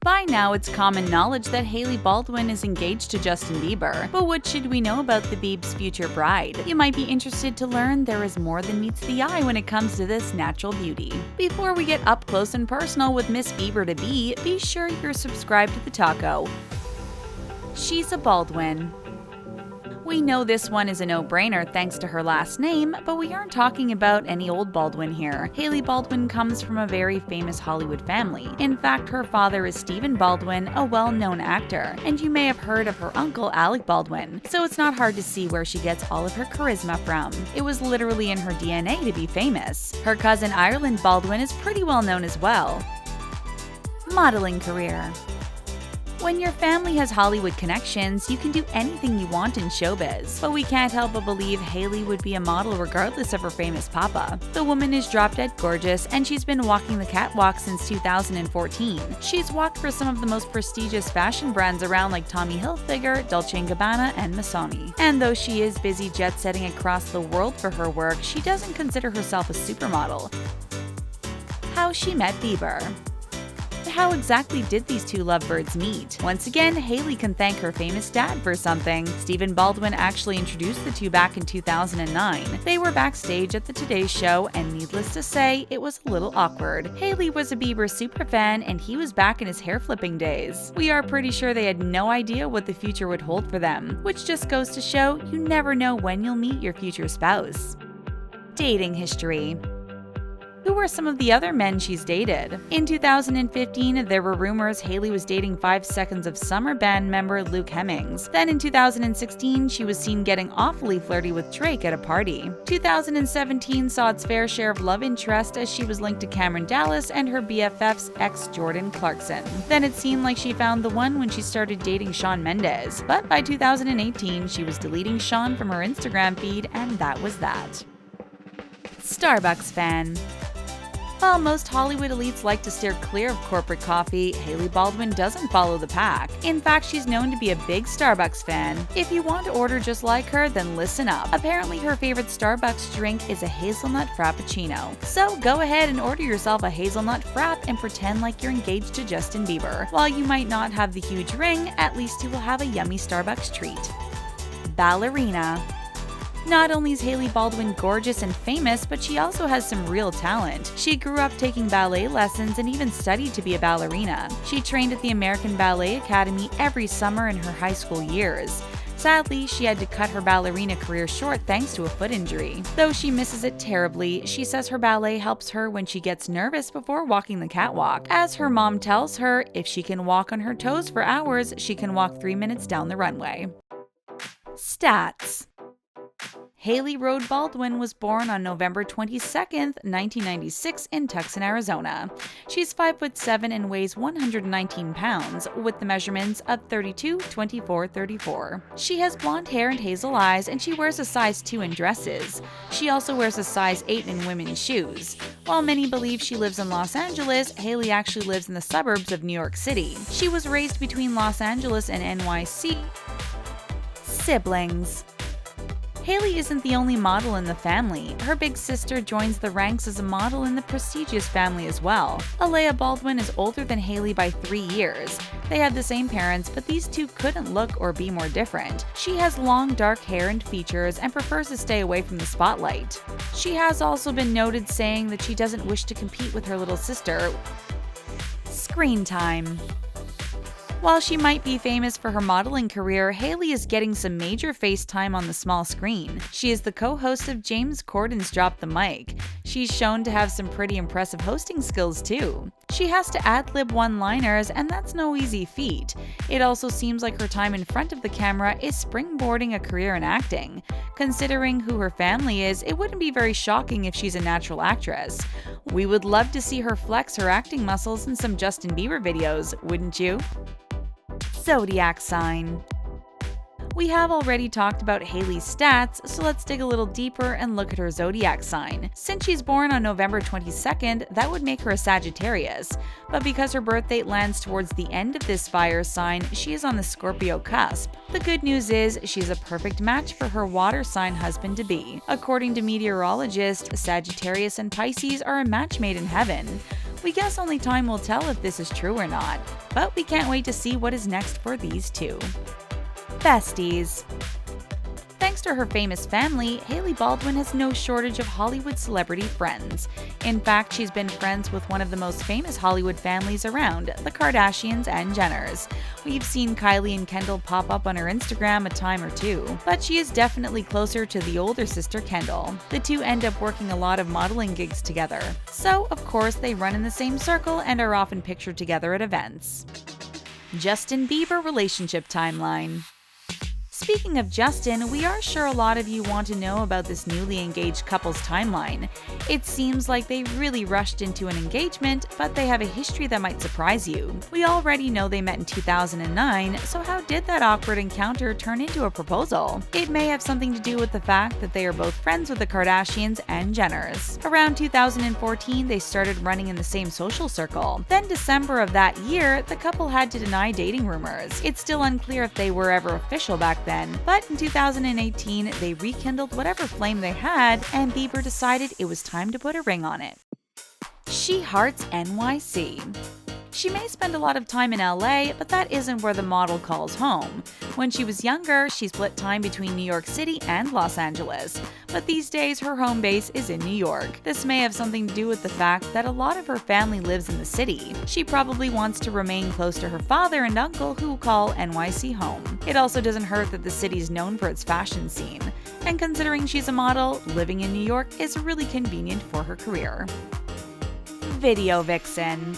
By now, it's common knowledge that Hailey Baldwin is engaged to Justin Bieber. But what should we know about the Bieb's future bride? You might be interested to learn there is more than meets the eye when it comes to this natural beauty. Before we get up close and personal with Miss Bieber-to-be, be sure you're subscribed to the taco. She's a Baldwin. We know this one is a no-brainer thanks to her last name, but we aren't talking about any old Baldwin here. Hailey Baldwin comes from a very famous Hollywood family. In fact, her father is Stephen Baldwin, a well-known actor, and you may have heard of her uncle Alec Baldwin, so it's not hard to see where she gets all of her charisma from. It was literally in her DNA to be famous. Her cousin Ireland Baldwin is pretty well known as well. Modeling career. When your family has Hollywood connections, you can do anything you want in showbiz. But we can't help but believe Hailey would be a model regardless of her famous papa. The woman is drop-dead gorgeous, and she's been walking the catwalk since 2014. She's walked for some of the most prestigious fashion brands around like Tommy Hilfiger, Dolce & Gabbana, and Missoni. And though she is busy jet-setting across the world for her work, she doesn't consider herself a supermodel. How she met Bieber. How exactly did these two lovebirds meet? Once again, Hailey can thank her famous dad for something. Stephen Baldwin actually introduced the two back in 2009. They were backstage at the Today Show, and needless to say, it was a little awkward. Hailey was a Bieber superfan, and he was back in his hair flipping days. We are pretty sure they had no idea what the future would hold for them, which just goes to show you never know when you'll meet your future spouse. Dating history. Who are some of the other men she's dated? In 2015, there were rumors Hailey was dating 5 Seconds of Summer band member Luke Hemmings. Then in 2016, she was seen getting awfully flirty with Drake at a party. 2017 saw its fair share of love interest as she was linked to Cameron Dallas and her BFF's ex Jordan Clarkson. Then it seemed like she found the one when she started dating Shawn Mendes. But by 2018, she was deleting Shawn from her Instagram feed, and that was that. Starbucks fan. While most Hollywood elites like to steer clear of corporate coffee, Hailey Baldwin doesn't follow the pack. In fact, she's known to be a big Starbucks fan. If you want to order just like her, then listen up. Apparently, her favorite Starbucks drink is a hazelnut frappuccino. So go ahead and order yourself a hazelnut frap and pretend like you're engaged to Justin Bieber. While you might not have the huge ring, at least you will have a yummy Starbucks treat. Ballerina. Not only is Hailey Baldwin gorgeous and famous, but she also has some real talent. She grew up taking ballet lessons and even studied to be a ballerina. She trained at the American Ballet Academy every summer in her high school years. Sadly, she had to cut her ballerina career short thanks to a foot injury. Though she misses it terribly, she says her ballet helps her when she gets nervous before walking the catwalk. As her mom tells her, if she can walk on her toes for hours, she can walk 3 minutes down the runway. Stats. Hailey Rode Baldwin was born on November 22, 1996 in Tucson, Arizona. She's 5'7" and weighs 119 pounds, with the measurements of 32, 24, 34. She has blonde hair and hazel eyes, and she wears a size 2 in dresses. She also wears a size 8 in women's shoes. While many believe she lives in Los Angeles, Hailey actually lives in the suburbs of New York City. She was raised between Los Angeles and NYC. Siblings. Hailey isn't the only model in the family. Her big sister joins the ranks as a model in the prestigious family as well. Alea Baldwin is older than Hailey by 3 years. They had the same parents, but these two couldn't look or be more different. She has long dark hair and features and prefers to stay away from the spotlight. She has also been noted saying that she doesn't wish to compete with her little sister. Screentime. While she might be famous for her modeling career, Hailey is getting some major face time on the small screen. She is the co-host of James Corden's Drop the Mic. She's shown to have some pretty impressive hosting skills too. She has to ad-lib one-liners, and that's no easy feat. It also seems like her time in front of the camera is springboarding a career in acting. Considering who her family is, it wouldn't be very shocking if she's a natural actress. We would love to see her flex her acting muscles in some Justin Bieber videos, wouldn't you? Zodiac Sign. We have already talked about Hailey's stats, so let's dig a little deeper and look at her zodiac sign. Since she's born on November 22nd, that would make her a Sagittarius, but because her birth date lands towards the end of this fire sign, she is on the Scorpio cusp. The good news is she's a perfect match for her water sign husband-to-be. According to meteorologists, Sagittarius and Pisces are a match made in heaven. We guess only time will tell if this is true or not, but we can't wait to see what is next for these two. Besties. Thanks to her famous family, Hailey Baldwin has no shortage of Hollywood celebrity friends. In fact, she's been friends with one of the most famous Hollywood families around, the Kardashians and Jenners. We've seen Kylie and Kendall pop up on her Instagram a time or two, but she is definitely closer to the older sister Kendall. The two end up working a lot of modeling gigs together, so of course they run in the same circle and are often pictured together at events. Justin Bieber relationship timeline. Speaking of Justin, we are sure a lot of you want to know about this newly engaged couple's timeline. It seems like they really rushed into an engagement, but they have a history that might surprise you. We already know they met in 2009, so how did that awkward encounter turn into a proposal? It may have something to do with the fact that they are both friends with the Kardashians and Jenners. Around 2014, they started running in the same social circle. Then December of that year, the couple had to deny dating rumors. It's still unclear if they were ever official back then, but in 2018, they rekindled whatever flame they had, and Bieber decided it was time to put a ring on it. She hearts NYC. She may spend a lot of time in LA, but that isn't where the model calls home. When she was younger, she split time between New York City and Los Angeles, but these days her home base is in New York. This may have something to do with the fact that a lot of her family lives in the city. She probably wants to remain close to her father and uncle, who call NYC home. It also doesn't hurt that the city's known for its fashion scene, and considering she's a model, living in New York is really convenient for her career. Video vixen.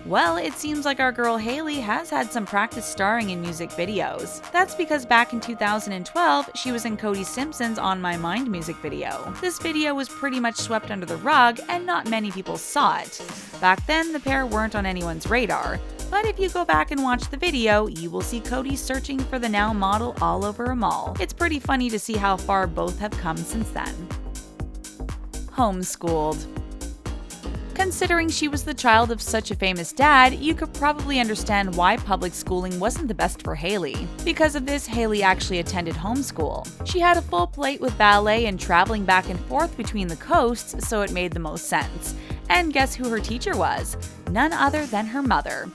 Well, it seems like our girl Hailey has had some practice starring in music videos. That's because back in 2012, she was in Cody Simpson's On My Mind music video. This video was pretty much swept under the rug, and not many people saw it. Back then, the pair weren't on anyone's radar, but if you go back and watch the video, you will see Cody searching for the now model all over a mall. It's pretty funny to see how far both have come since then. Homeschooled. Considering she was the child of such a famous dad, you could probably understand why public schooling wasn't the best for Hailey. Because of this, Hailey actually attended homeschool. She had a full plate with ballet and traveling back and forth between the coasts, so it made the most sense. And guess who her teacher was? None other than her mother.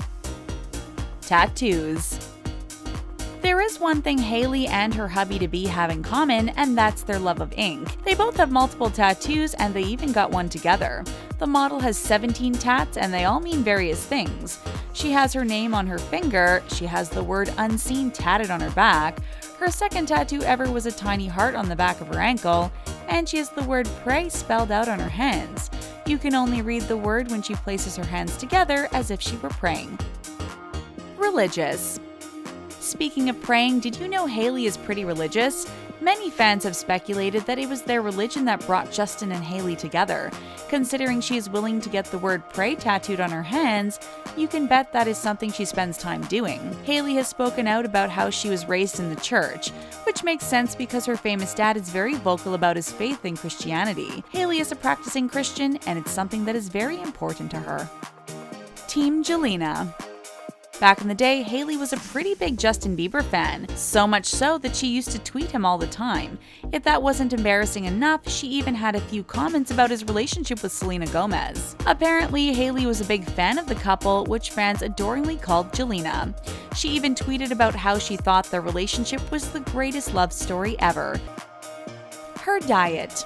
Tattoos. There is one thing Hailey and her hubby-to-be have in common, and that's their love of ink. They both have multiple tattoos, and they even got one together. The model has 17 tats, and they all mean various things. She has her name on her finger, she has the word unseen tatted on her back, her second tattoo ever was a tiny heart on the back of her ankle, and she has the word pray spelled out on her hands. You can only read the word when she places her hands together as if she were praying. Religious. Speaking of praying, did you know Hailey is pretty religious? Many fans have speculated that it was their religion that brought Justin and Hailey together. Considering she is willing to get the word pray tattooed on her hands, you can bet that is something she spends time doing. Hailey has spoken out about how she was raised in the church, which makes sense because her famous dad is very vocal about his faith in Christianity. Hailey is a practicing Christian, and it's something that is very important to her. Team Jelena. Back in the day, Hailey was a pretty big Justin Bieber fan, so much so that she used to tweet him all the time. If that wasn't embarrassing enough, she even had a few comments about his relationship with Selena Gomez. Apparently, Hailey was a big fan of the couple, which fans adoringly called Jelena. She even tweeted about how she thought their relationship was the greatest love story ever. Her diet.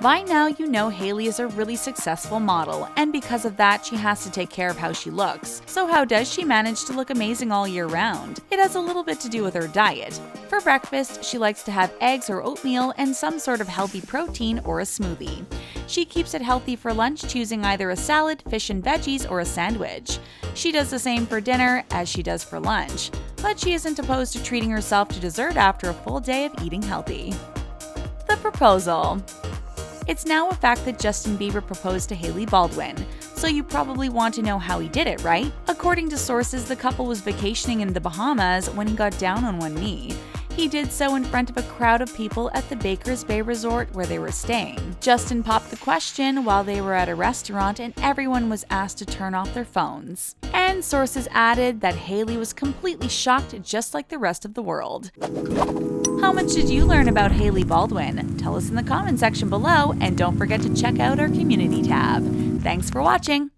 By now, you know Hailey is a really successful model, and because of that, she has to take care of how she looks. So how does she manage to look amazing all year round? It has a little bit to do with her diet. For breakfast, she likes to have eggs or oatmeal and some sort of healthy protein or a smoothie. She keeps it healthy for lunch, choosing either a salad, fish and veggies, or a sandwich. She does the same for dinner as she does for lunch, but she isn't opposed to treating herself to dessert after a full day of eating healthy. The proposal. It's now a fact that Justin Bieber proposed to Hailey Baldwin. So So you probably want to know how he did it, right? According to sources, the couple was vacationing in the Bahamas when he got down on one knee. He did so in front of a crowd of people at the Baker's Bay Resort where they were staying. Justin popped the question while they were at a restaurant and everyone was asked to turn off their phones. And sources added that Hailey was completely shocked just like the rest of the world. How much did you learn about Hailey Baldwin? Tell us in the comment section below and don't forget to check out our community tab. Thanks for watching!